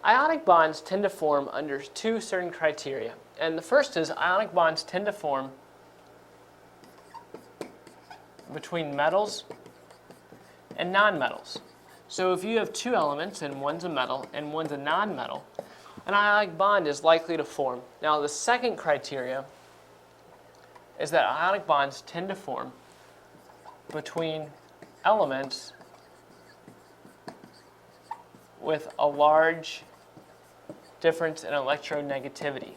Ionic bonds tend to form under two certain criteria. And the first is ionic bonds tend to form between metals and nonmetals. So if you have two elements and one's a metal and one's a nonmetal, an ionic bond is likely to form. Now the second criteria is that ionic bonds tend to form between elements with a large difference in electronegativity.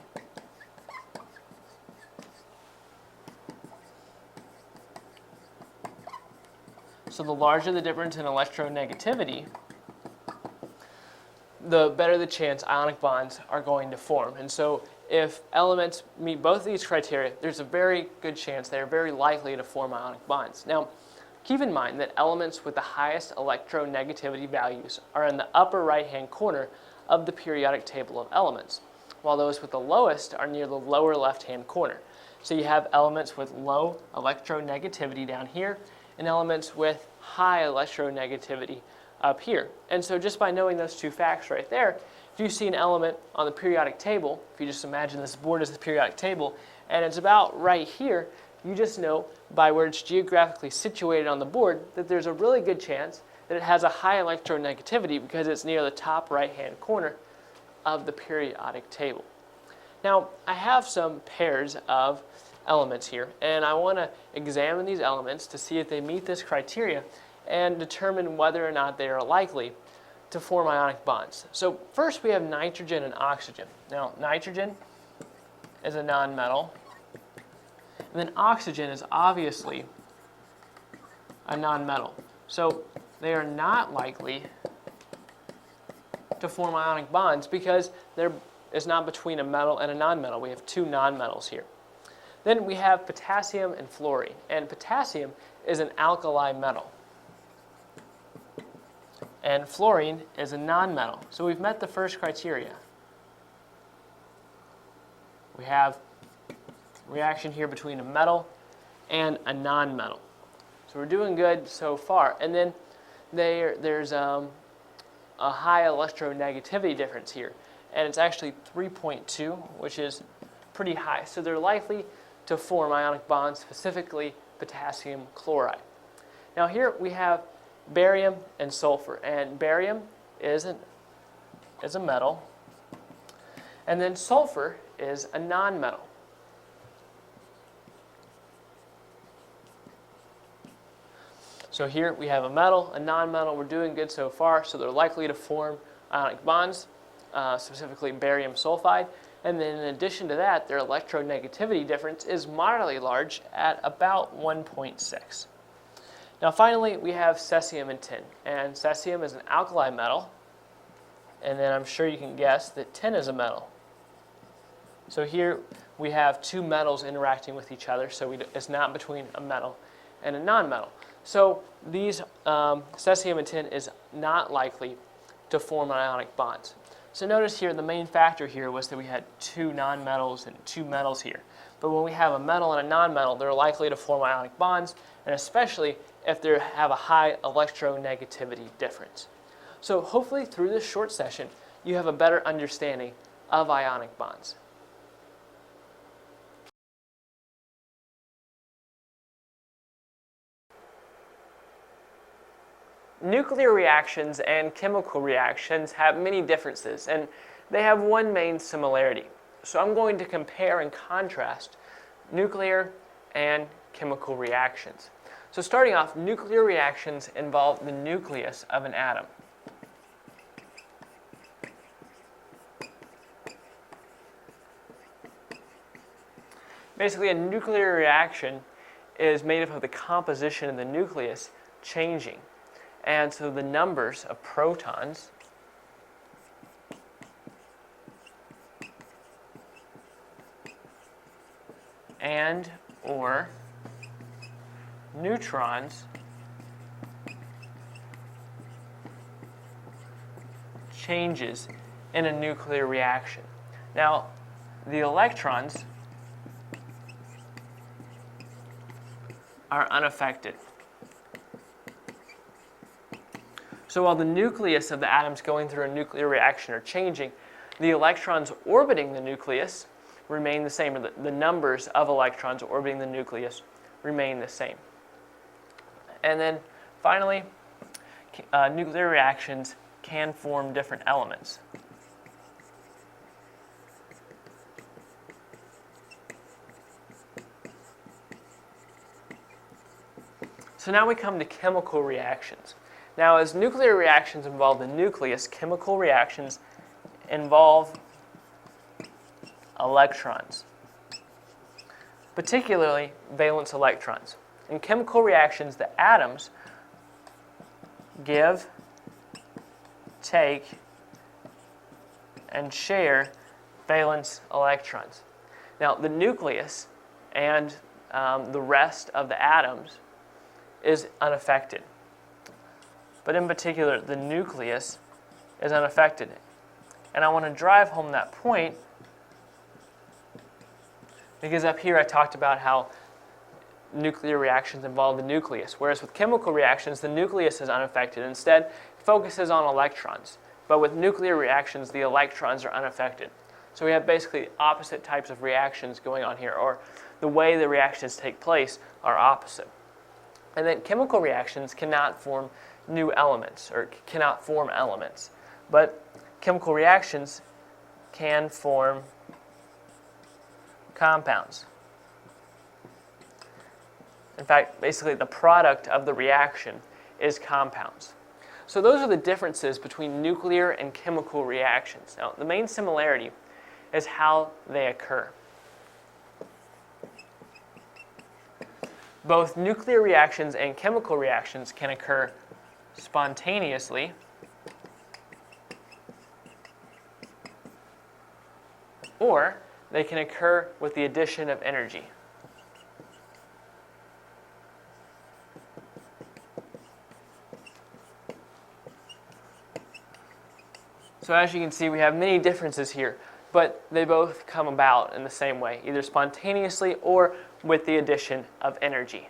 So the larger the difference in electronegativity, the better the chance ionic bonds are going to form. And so if elements meet both of these criteria, there's a very good chance they're very likely to form ionic bonds. Now, keep in mind that elements with the highest electronegativity values are in the upper right-hand corner of the periodic table of elements, while those with the lowest are near the lower left-hand corner. So you have elements with low electronegativity down here and elements with high electronegativity up here. And so just by knowing those two facts right there, if you see an element on the periodic table, if you just imagine this board as the periodic table, and it's about right here, you just know by where it's geographically situated on the board that there's a really good chance that it has a high electronegativity because it's near the top right-hand corner of the periodic table. Now, I have some pairs of elements here, and I want to examine these elements to see if they meet this criteria and determine whether or not they are likely to form ionic bonds. So first we have nitrogen and oxygen. Now, nitrogen is a nonmetal, and then oxygen is obviously a nonmetal. So they are not likely to form ionic bonds because there is not between a metal and a nonmetal. We have two nonmetals here. Then we have potassium and fluorine, and potassium is an alkali metal, and fluorine is a nonmetal. So we've met the first criteria. We have reaction here between a metal and a nonmetal. So we're doing good so far. And then there's a high electronegativity difference here, and it's actually 3.2, which is pretty high. So they're likely to form ionic bonds, specifically potassium chloride. Now here we have barium and sulfur, and barium is a metal, and then sulfur is a nonmetal. So here we have a metal, a nonmetal. We're doing good so far, so they're likely to form ionic bonds, specifically barium sulfide. And then in addition to that, their electronegativity difference is moderately large at about 1.6. Now finally, we have cesium and tin. And cesium is an alkali metal, and then I'm sure you can guess that tin is a metal. So here we have two metals interacting with each other, so it's not between a metal and a nonmetal. So these cesium and tin is not likely to form ionic bonds. So notice here the main factor here was that we had two nonmetals and two metals here. But when we have a metal and a nonmetal, they're likely to form ionic bonds, and especially if they have a high electronegativity difference. So hopefully through this short session, you have a better understanding of ionic bonds. Nuclear reactions and chemical reactions have many differences, and they have one main similarity. So I'm going to compare and contrast nuclear and chemical reactions. So starting off, nuclear reactions involve the nucleus of an atom. Basically, a nuclear reaction is made up of the composition of the nucleus changing. And so the numbers of protons and or neutrons changes in a nuclear reaction. Now, the electrons are unaffected. So while the nucleus of the atoms going through a nuclear reaction are changing, the electrons orbiting the nucleus remain the same, or the numbers of electrons orbiting the nucleus remain the same. And then finally, nuclear reactions can form different elements. So now we come to chemical reactions. Now, as nuclear reactions involve the nucleus, chemical reactions involve electrons, particularly valence electrons. In chemical reactions, the atoms give, take, and share valence electrons. Now, the nucleus and the rest of the atoms is unaffected. But in particular, the nucleus is unaffected. And I want to drive home that point because up here I talked about how nuclear reactions involve the nucleus, whereas with chemical reactions, the nucleus is unaffected. Instead, it focuses on electrons. But with nuclear reactions, the electrons are unaffected. So we have basically opposite types of reactions going on here, or the way the reactions take place are opposite. And then chemical reactions cannot form new elements, or cannot form elements. But chemical reactions can form compounds. In fact, basically the product of the reaction is compounds. So those are the differences between nuclear and chemical reactions. Now, the main similarity is how they occur. Both nuclear reactions and chemical reactions can occur spontaneously or they can occur with the addition of energy. So as you can see, we have many differences here, but they both come about in the same way, either spontaneously or with the addition of energy.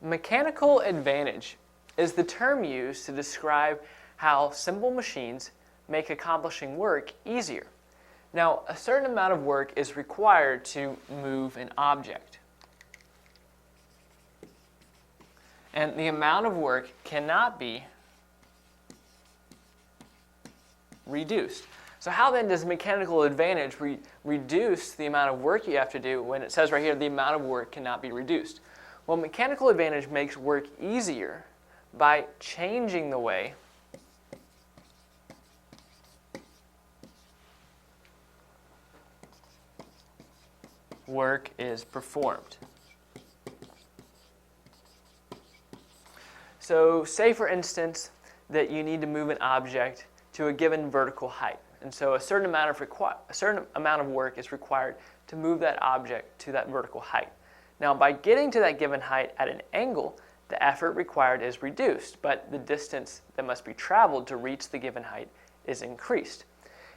Mechanical advantage is the term used to describe how simple machines make accomplishing work easier. Now, a certain amount of work is required to move an object. And the amount of work cannot be reduced. So how then does mechanical advantage reduce the amount of work you have to do when it says right here the amount of work cannot be reduced? Well, mechanical advantage makes work easier by changing the way work is performed. So say, for instance, that you need to move an object to a given vertical height. And so a certain amount of work is required to move that object to that vertical height. Now, by getting to that given height at an angle, the effort required is reduced, but the distance that must be traveled to reach the given height is increased.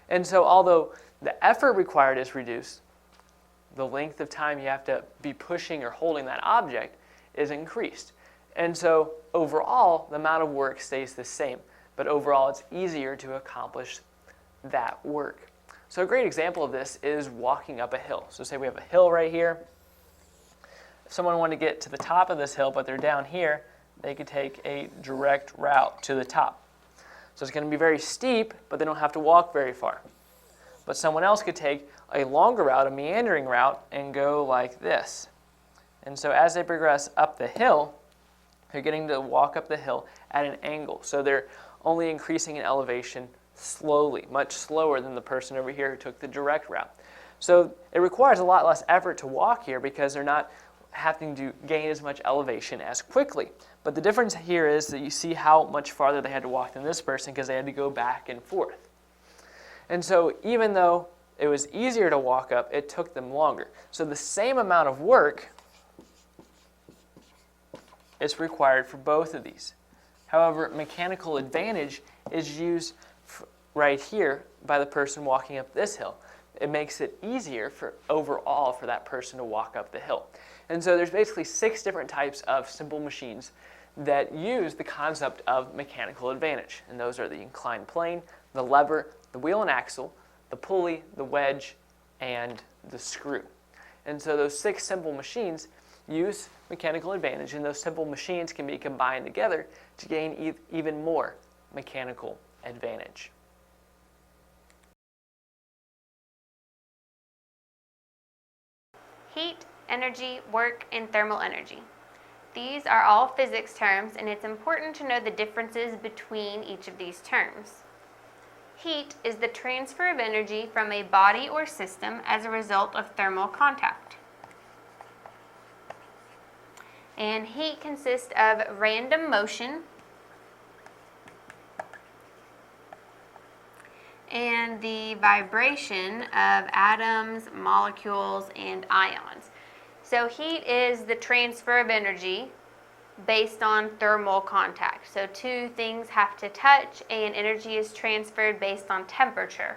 And so although the effort required is reduced, the length of time you have to be pushing or holding that object is increased. And so overall, the amount of work stays the same, but overall it's easier to accomplish that work. So a great example of this is walking up a hill. So say we have a hill right here. If someone wanted to get to the top of this hill, but they're down here, they could take a direct route to the top. So it's going to be very steep, but they don't have to walk very far. But someone else could take a longer route, a meandering route, and go like this. And so as they progress up the hill, they're getting to walk up the hill at an angle. So they're only increasing in elevation slowly, much slower than the person over here who took the direct route. So it requires a lot less effort to walk here because they're not having to gain as much elevation as quickly. But the difference here is that you see how much farther they had to walk than this person because they had to go back and forth. And so even though it was easier to walk up, it took them longer. So the same amount of work is required for both of these. However, mechanical advantage is used right here by the person walking up this hill. it makes it easier for overall for that person to walk up the hill. And so there's basically 6 different types of simple machines that use the concept of mechanical advantage. And those are the inclined plane, the lever, the wheel and axle, the pulley, the wedge, and the screw. And so those 6 simple machines use mechanical advantage, and those simple machines can be combined together to gain even more mechanical advantage. Heat, energy, work, and thermal energy. These are all physics terms, and it's important to know the differences between each of these terms. Heat is the transfer of energy from a body or system as a result of thermal contact. And heat consists of random motion and the vibration of atoms, molecules, and ions. So heat is the transfer of energy based on thermal contact. So 2 things have to touch and energy is transferred based on temperature.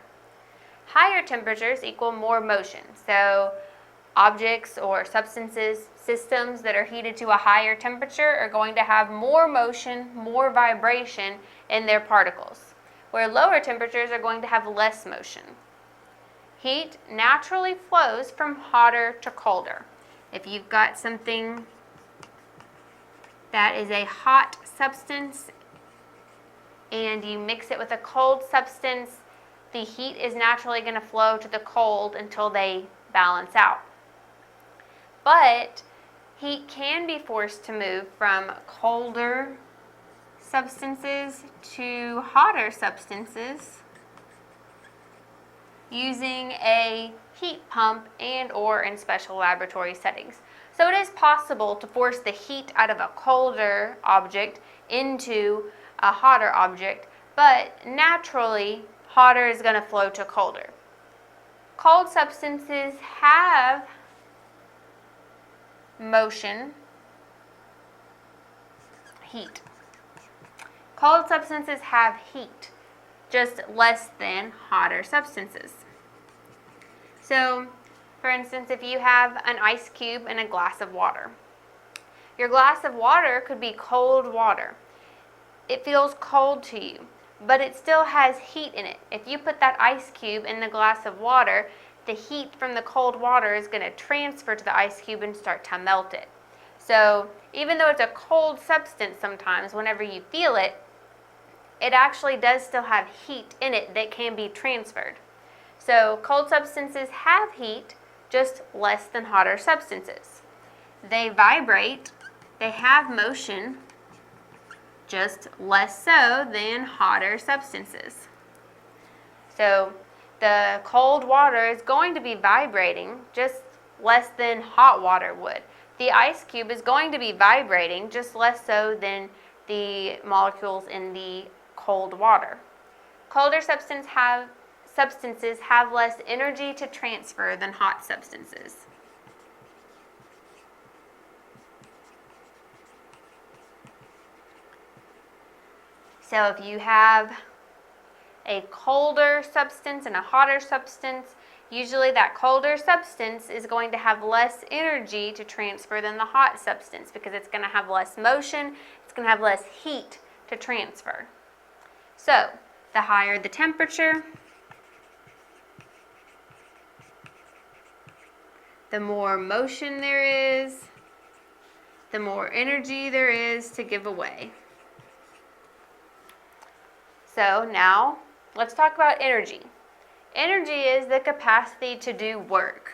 Higher temperatures equal more motion. So objects or substances, systems that are heated to a higher temperature are going to have more motion, more vibration in their particles, where lower temperatures are going to have less motion. Heat naturally flows from hotter to colder. If you've got something that is a hot substance and you mix it with a cold substance, the heat is naturally going to flow to the cold until they balance out. But heat can be forced to move from colder substances to hotter substances using a heat pump and or in special laboratory settings. So it is possible to force the heat out of a colder object into a hotter object, but naturally hotter is going to flow to colder. Cold substances have motion, heat. Cold substances have heat, just less than hotter substances. So, for instance, if you have an ice cube and a glass of water, your glass of water could be cold water. It feels cold to you, but it still has heat in it. If you put that ice cube in the glass of water, the heat from the cold water is going to transfer to the ice cube and start to melt it. So even though it's a cold substance sometimes, whenever you feel it, it actually does still have heat in it that can be transferred. So cold substances have heat, just less than hotter substances. They vibrate, they have motion, just less so than hotter substances. So the cold water is going to be vibrating just less than hot water would. The ice cube is going to be vibrating just less so than the molecules in the cold water. Colder substances have less energy to transfer than hot substances. So if you have a colder substance and a hotter substance, usually that colder substance is going to have less energy to transfer than the hot substance because it's going to have less motion, it's going to have less heat to transfer. So, the higher the temperature, the more motion there is, the more energy there is to give away. So now, let's talk about energy. Energy is the capacity to do work,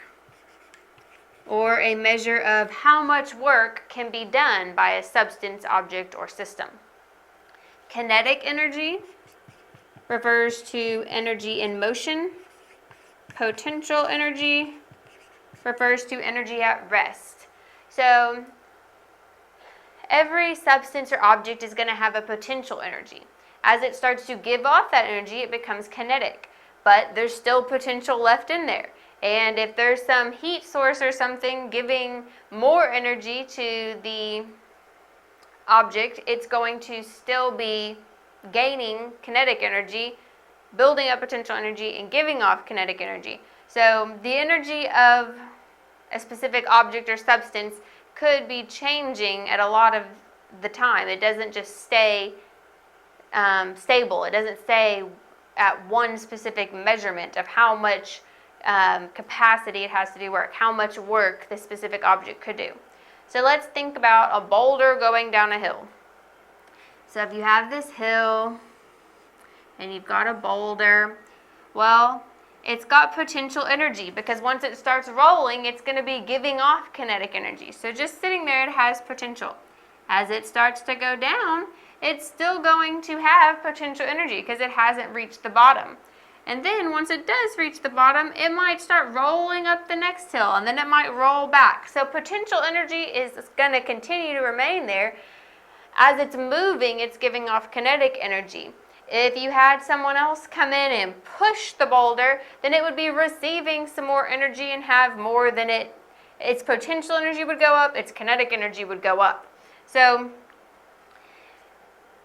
or a measure of how much work can be done by a substance, object, or system. Kinetic energy refers to energy in motion. Potential energy refers to energy at rest. So every substance or object is going to have a potential energy. As it starts to give off that energy, it becomes kinetic, but there's still potential left in there. And if there's some heat source or something giving more energy to the object, it's going to still be gaining kinetic energy, building up potential energy and giving off kinetic energy. So the energy of a specific object or substance could be changing at a lot of the time. It doesn't just stay stable. It doesn't stay at one specific measurement of how much capacity it has to do work, how much work this specific object could do. So let's think about a boulder going down a hill. So if you have this hill and you've got a boulder, well, it's got potential energy because once it starts rolling, it's going to be giving off kinetic energy. So just sitting there, it has potential. As it starts to go down, it's still going to have potential energy because it hasn't reached the bottom. And then once it does reach the bottom, it might start rolling up the next hill, and then it might roll back. So potential energy is going to continue to remain there. As it's moving, it's giving off kinetic energy. If you had someone else come in and push the boulder, then it would be receiving some more energy and have more than its potential energy would go up, its kinetic energy would go up. So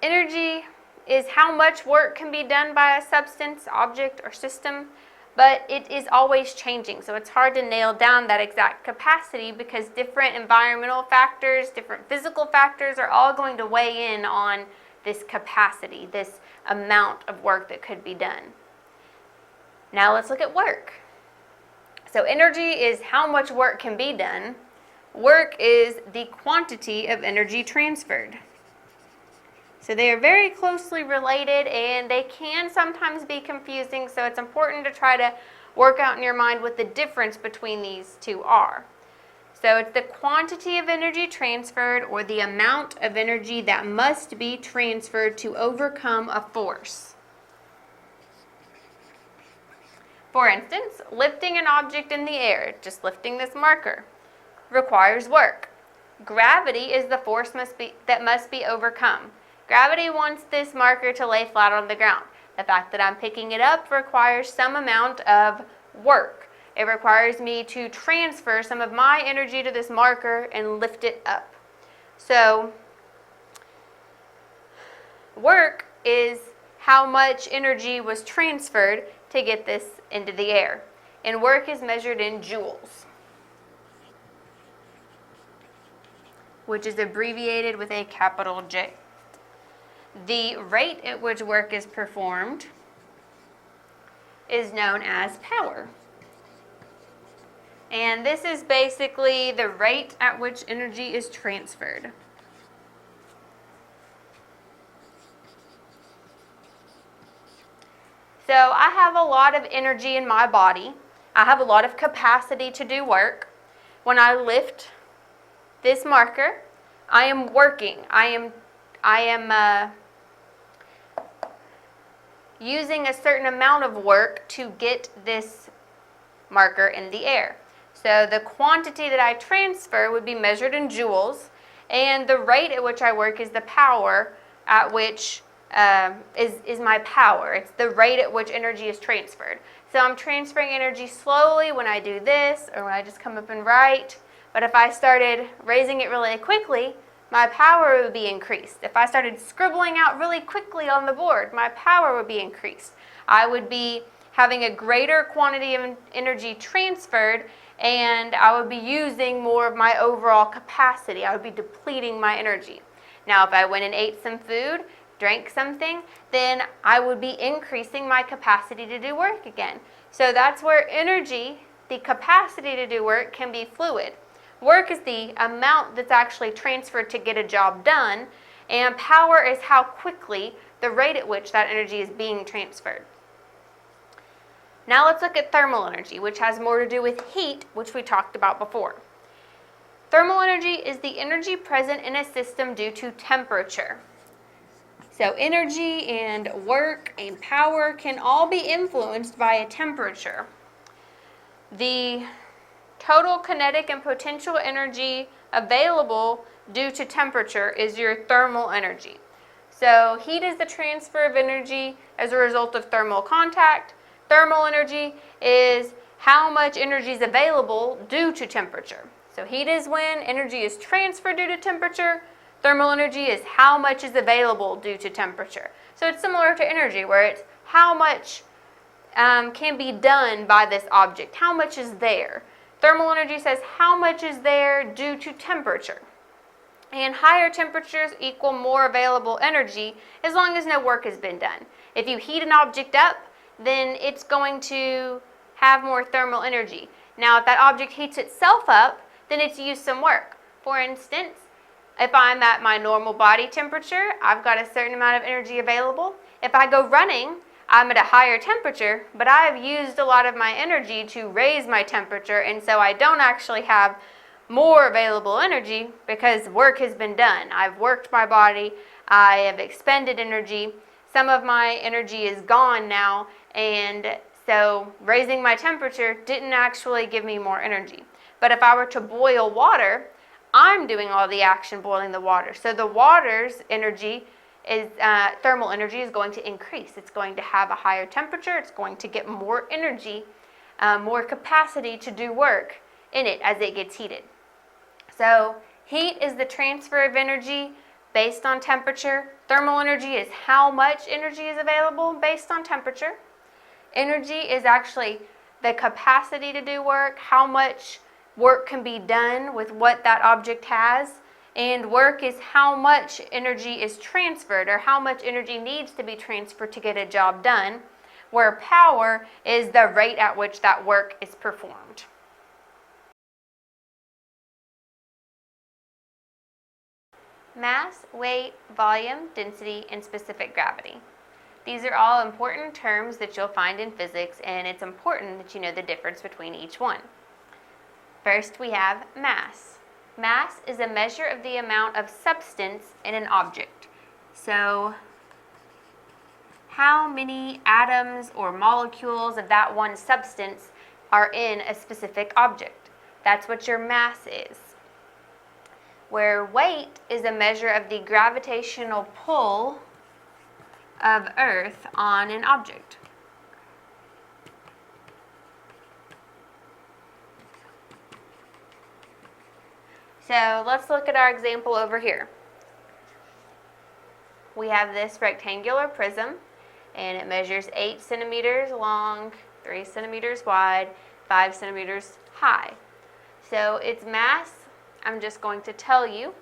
energy is how much work can be done by a substance, object, or system, but it is always changing. So it's hard to nail down that exact capacity because different environmental factors, different physical factors are all going to weigh in on this capacity, this amount of work that could be done. Now let's look at work. So energy is how much work can be done. Work is the quantity of energy transferred. So they are very closely related and they can sometimes be confusing, so it's important to try to work out in your mind what the difference between these two are. So it's the quantity of energy transferred or the amount of energy that must be transferred to overcome a force. For instance, lifting an object in the air, just lifting this marker, requires work. Gravity is the force that must be overcome. Gravity wants this marker to lay flat on the ground. The fact that I'm picking it up requires some amount of work. It requires me to transfer some of my energy to this marker and lift it up. So, work is how much energy was transferred to get this into the air. And work is measured in joules, which is abbreviated with a capital J. The rate at which work is performed is known as power. And this is basically the rate at which energy is transferred. So I have a lot of energy in my body. I have a lot of capacity to do work. When I lift this marker, I am working. I am using a certain amount of work to get this marker in the air. So the quantity that I transfer would be measured in joules, and the rate at which I work is the power at which is my power. It's the rate at which energy is transferred. So I'm transferring energy slowly when I do this or when I just come up and write. But if I started raising it really quickly, my power would be increased. If I started scribbling out really quickly on the board, my power would be increased. I would be having a greater quantity of energy transferred, and I would be using more of my overall capacity. I would be depleting my energy. Now, if I went and ate some food, drank something, then I would be increasing my capacity to do work again. So that's where energy, the capacity to do work, can be fluid. Work is the amount that's actually transferred to get a job done, and power is how quickly, the rate at which that energy is being transferred. Now let's look at thermal energy, which has more to do with heat, which we talked about before. Thermal energy is the energy present in a system due to temperature. So energy and work and power can all be influenced by a temperature. The total kinetic and potential energy available due to temperature is your thermal energy. So heat is the transfer of energy as a result of thermal contact. Thermal energy is how much energy is available due to temperature. So heat is when energy is transferred due to temperature. Thermal energy is how much is available due to temperature. So it's similar to energy, where it's how much can be done by this object. How much is there? Thermal energy says how much is there due to temperature. And higher temperatures equal more available energy as long as no work has been done. If you heat an object up, then it's going to have more thermal energy. Now, if that object heats itself up, then it's used some work. For instance, if I'm at my normal body temperature, I've got a certain amount of energy available. If I go running, I'm at a higher temperature, but I have used a lot of my energy to raise my temperature, and so I don't actually have more available energy because work has been done. I've worked my body, I have expended energy, some of my energy is gone now, and so raising my temperature didn't actually give me more energy. But if I were to boil water, I'm doing all the action boiling the water. So the water's energy is thermal energy is going to increase. It's going to have a higher temperature. It's going to get more energy, more capacity to do work in it as it gets heated. So heat is the transfer of energy based on temperature. Thermal energy is how much energy is available based on temperature. Energy is actually the capacity to do work, how much work can be done with what that object has. And work is how much energy is transferred, or how much energy needs to be transferred to get a job done, where power is the rate at which that work is performed. Mass, weight, volume, density, and specific gravity. These are all important terms that you'll find in physics, and it's important that you know the difference between each one. First, we have mass. Mass is a measure of the amount of substance in an object. So, how many atoms or molecules of that one substance are in a specific object? That's what your mass is. Where weight is a measure of the gravitational pull of Earth on an object. So let's look at our example over here. We have this rectangular prism, and it measures 8 centimeters long, 3 centimeters wide, 5 centimeters high. So its mass, I'm just going to tell you,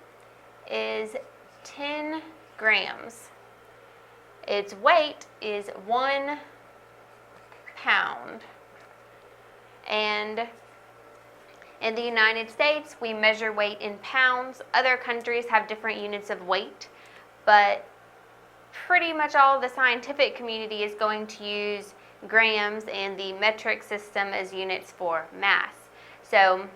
is 10 grams. Its weight is 1 pound. And in the United States, we measure weight in pounds. Other countries have different units of weight, but pretty much all of the scientific community is going to use grams and the metric system as units for mass. So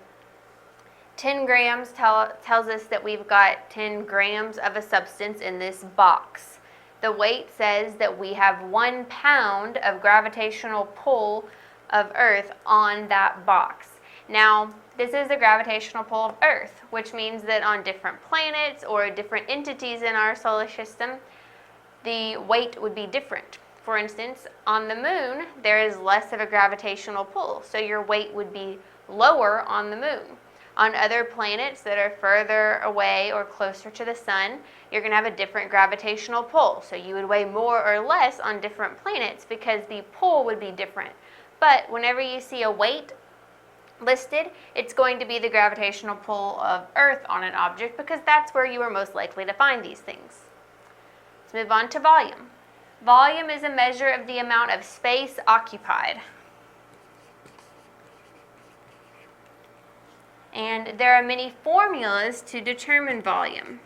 10 grams tells us that we've got 10 grams of a substance in this box. The weight says that we have 1 pound of gravitational pull of Earth on that box. Now, this is the gravitational pull of Earth, which means that on different planets or different entities in our solar system, the weight would be different. For instance, on the moon, there is less of a gravitational pull, so your weight would be lower on the moon. On other planets that are further away or closer to the sun, you're going to have a different gravitational pull, so you would weigh more or less on different planets because the pull would be different. But whenever you see a weight listed, it's going to be the gravitational pull of Earth on an object because that's where you are most likely to find these things. Let's move on to volume. Volume is a measure of the amount of space occupied. And there are many formulas to determine volume.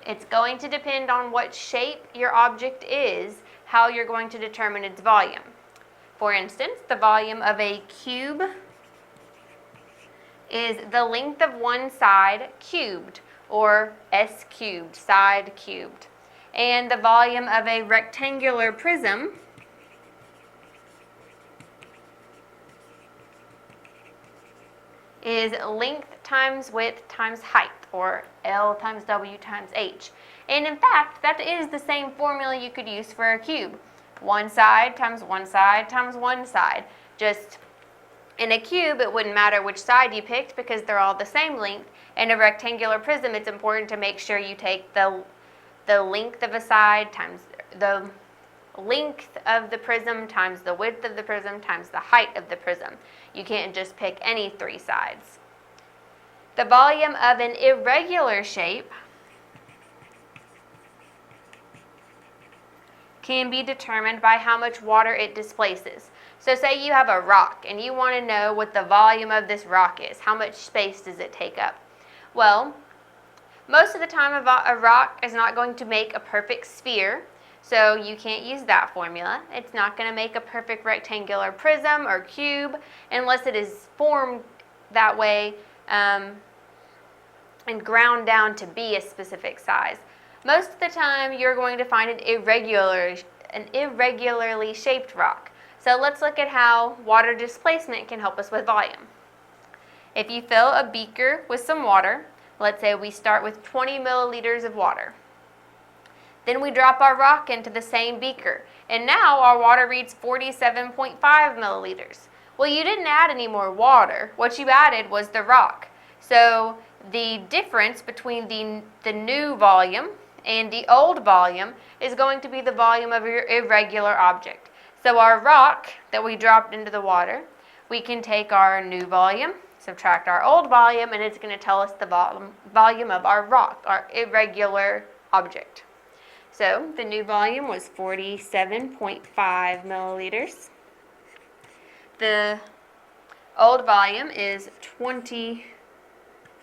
It's going to depend on what shape your object is, how you're going to determine its volume. For instance, the volume of a cube is the length of one side cubed, or S cubed, side cubed. And the volume of a rectangular prism is length times width times height, or L times W times H. And in fact, that is the same formula you could use for a cube. One side times one side times one side. Just in a cube, it wouldn't matter which side you picked because they're all the same length. In a rectangular prism, it's important to make sure you take the length of a side times the length of the prism times the width of the prism times the height of the prism. You can't just pick any three sides. The volume of an irregular shape can be determined by how much water it displaces. So say you have a rock and you want to know what the volume of this rock is. How much space does it take up? Well, most of the time a rock is not going to make a perfect sphere, so you can't use that formula. It's not going to make a perfect rectangular prism or cube unless it is formed that way and ground down to be a specific size. Most of the time, you're going to find an irregularly shaped rock. So let's look at how water displacement can help us with volume. If you fill a beaker with some water, let's say we start with 20 milliliters of water. Then we drop our rock into the same beaker, and now our water reads 47.5 milliliters. Well, you didn't add any more water. What you added was the rock. So the difference between the new volume and the old volume is going to be the volume of your irregular object. So our rock that we dropped into the water, we can take our new volume, subtract our old volume, and it's going to tell us the volume of our rock, our irregular object. So the new volume was 47.5 milliliters. The old volume is 20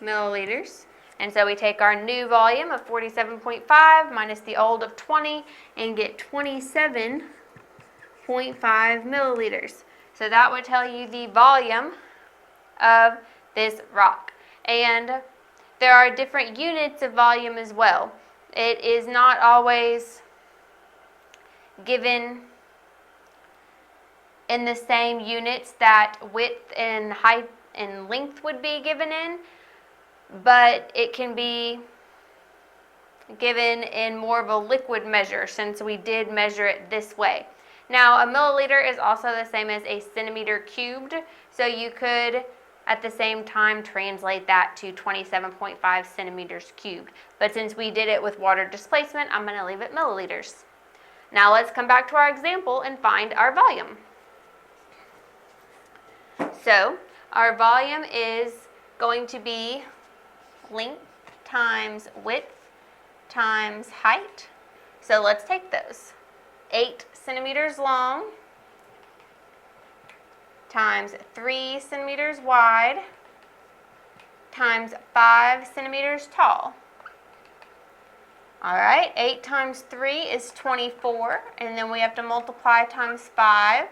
milliliters. And so we take our new volume of 47.5 minus the old of 20 and get 27.5 milliliters. So that would tell you the volume of this rock. And there are different units of volume as well. It is not always given in the same units that width and height and length would be given in, but it can be given in more of a liquid measure since we did measure it this way. Now, a milliliter is also the same as a centimeter cubed, so you could at the same time translate that to 27.5 centimeters cubed. But since we did it with water displacement, I'm going to leave it milliliters. Now let's come back to our example and find our volume. So our volume is going to be length times width times height. So let's take those. 8 centimeters long times 3 centimeters wide times 5 centimeters tall. All right, 8 times 3 is 24, and then we have to multiply times 5.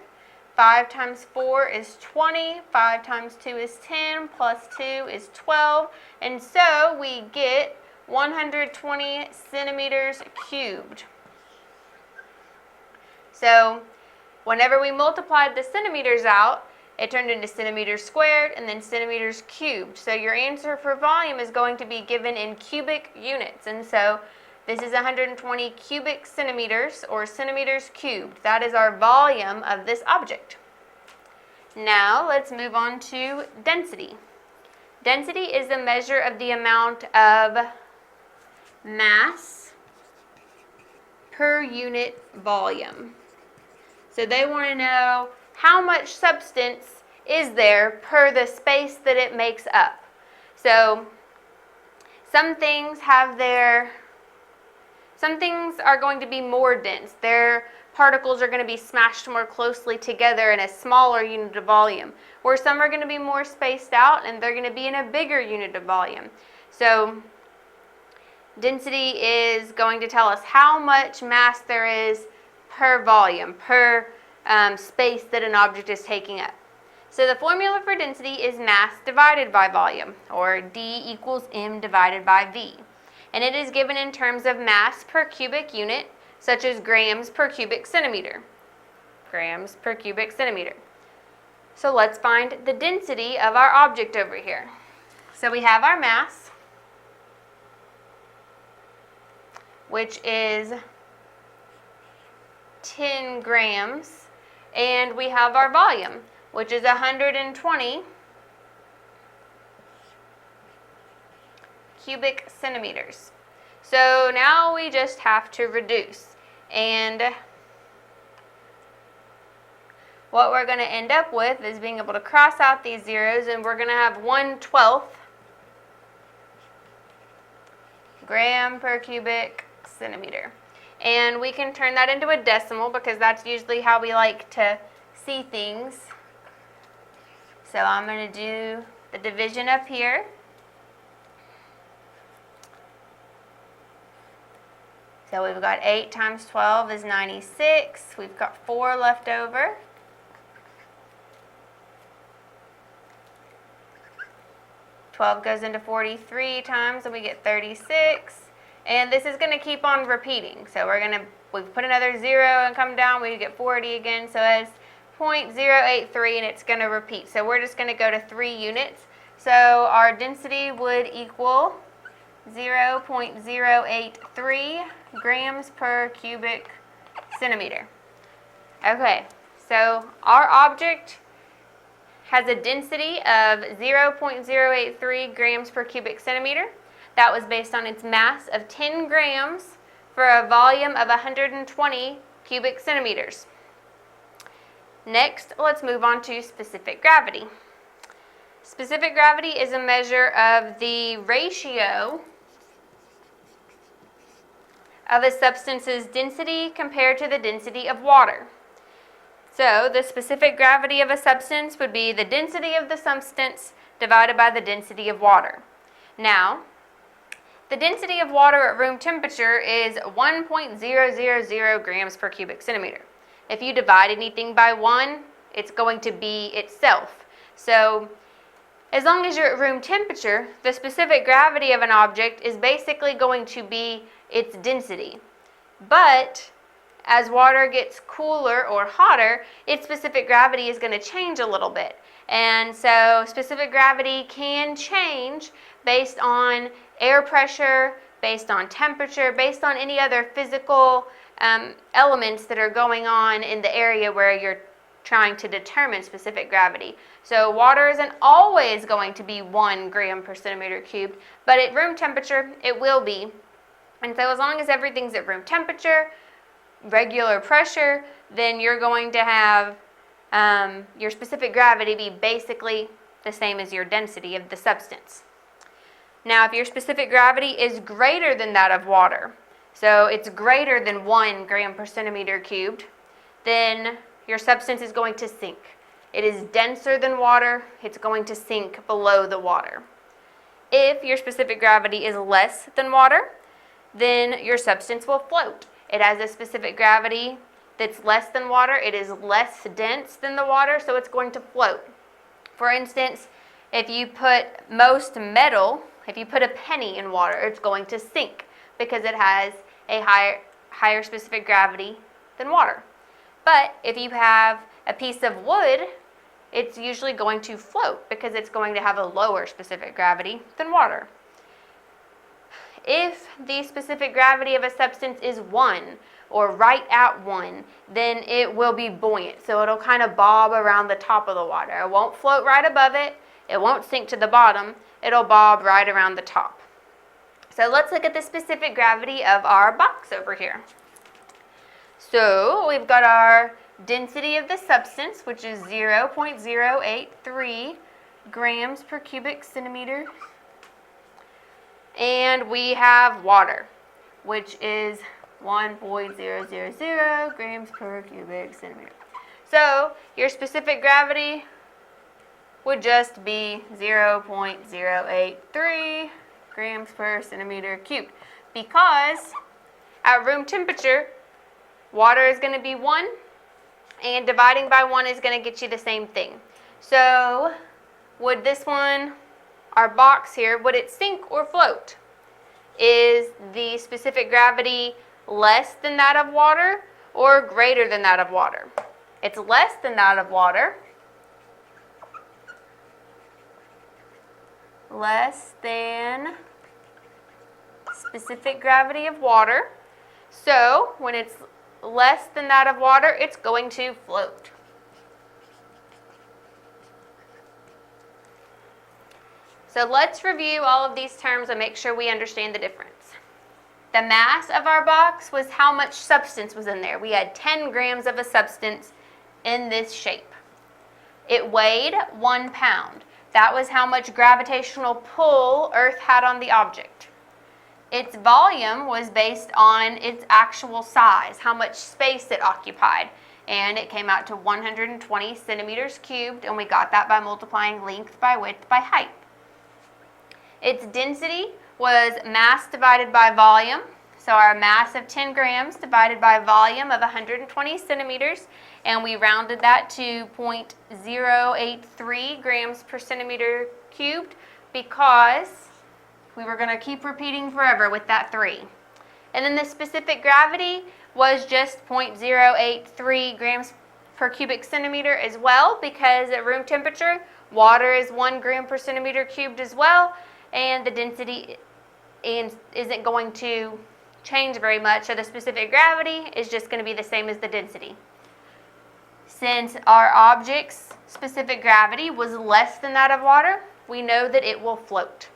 5 times 4 is 20, 5 times 2 is 10, plus 2 is 12, and so we get 120 centimeters cubed. So whenever we multiplied the centimeters out, it turned into centimeters squared and then centimeters cubed. So your answer for volume is going to be given in cubic units. And so this is 120 cubic centimeters or centimeters cubed. That is our volume of this object. Now let's move on to density. Density is a measure of the amount of mass per unit volume. So they want to know how much substance is there per the space that it makes up. So some things are going to be more dense. Their particles are going to be smashed more closely together in a smaller unit of volume, where some are going to be more spaced out and they're going to be in a bigger unit of volume. So density is going to tell us how much mass there is per volume, per space that an object is taking up. So the formula for density is mass divided by volume, or D equals M divided by V. And it is given in terms of mass per cubic unit, such as grams per cubic centimeter. Grams per cubic centimeter. So let's find the density of our object over here. So we have our mass, which is 10 grams, and we have our volume, which is 120 cubic centimeters. So now we just have to reduce, and what we're going to end up with is being able to cross out these zeros, and we're going to have 1/12 gram per cubic centimeter. And we can turn that into a decimal because that's usually how we like to see things. So I'm going to do the division up here. So we've got 8 times 12 is 96. We've got 4 left over. Twelve goes into 43 times and we get 36. And this is going to keep on repeating. So we put another 0 and come down, we get 40 again. So it's 0.083 and it's going to repeat. So we're just going to go to 3 units. So our density would equal 0.083 grams per cubic centimeter. Okay, so our object has a density of 0.083 grams per cubic centimeter. That was based on its mass of 10 grams for a volume of 120 cubic centimeters. Next, let's move on to specific gravity. Specific gravity is a measure of the ratio of a substance's density compared to the density of water. So the specific gravity of a substance would be the density of the substance divided by the density of water. Now, the density of water at room temperature is 1.000 grams per cubic centimeter. If you divide anything by 1, it's going to be itself. So as long as you're at room temperature, the specific gravity of an object is basically going to be its density. But as water gets cooler or hotter, its specific gravity is going to change a little bit. And so specific gravity can change based on air pressure, based on temperature, based on any other physical elements that are going on in the area where you're trying to determine specific gravity. So water isn't always going to be 1 gram per centimeter cubed, but at room temperature, it will be. And so as long as everything's at room temperature, regular pressure, then you're going to have your specific gravity be basically the same as your density of the substance. Now, if your specific gravity is greater than that of water, so it's greater than 1 gram per centimeter cubed, then your substance is going to sink. It is denser than water, it's going to sink below the water. If your specific gravity is less than water, then your substance will float. It has a specific gravity that's less than water. It is less dense than the water, so it's going to float. For instance, if you put most metal, if you put a penny in water, it's going to sink because it has a higher specific gravity than water. But if you have a piece of wood, it's usually going to float because it's going to have a lower specific gravity than water. If the specific gravity of a substance is 1 or right at 1, then it will be buoyant. So it'll kind of bob around the top of the water. It won't float right above it. It won't sink to the bottom. It'll bob right around the top. So let's look at the specific gravity of our box over here. So we've got our density of the substance, which is 0.083 grams per cubic centimeter. And we have water, which is 1.000 grams per cubic centimeter. So your specific gravity would just be 0.083 grams per centimeter cubed, because at room temperature, water is going to be 1, and dividing by 1 is going to get you the same thing. So would this one, our box here, would it sink or float? Is the specific gravity less than that of water or greater than that of water? It's less than that of water. Less than specific gravity of water. So when it's less than that of water, it's going to float. So let's review all of these terms and make sure we understand the difference. The mass of our box was how much substance was in there. We had 10 grams of a substance in this shape. It weighed 1 pound. That was how much gravitational pull Earth had on the object. Its volume was based on its actual size, how much space it occupied. And it came out to 120 centimeters cubed, and we got that by multiplying length by width by height. Its density was mass divided by volume. So our mass of 10 grams divided by volume of 120 centimeters, and we rounded that to 0.083 grams per centimeter cubed because we were going to keep repeating forever with that 3. And then the specific gravity was just 0.083 grams per cubic centimeter as well, because at room temperature, water is 1 gram per centimeter cubed as well, and the density isn't going to change very much, so the specific gravity is just going to be the same as the density. Since our object's specific gravity was less than that of water, we know that it will float.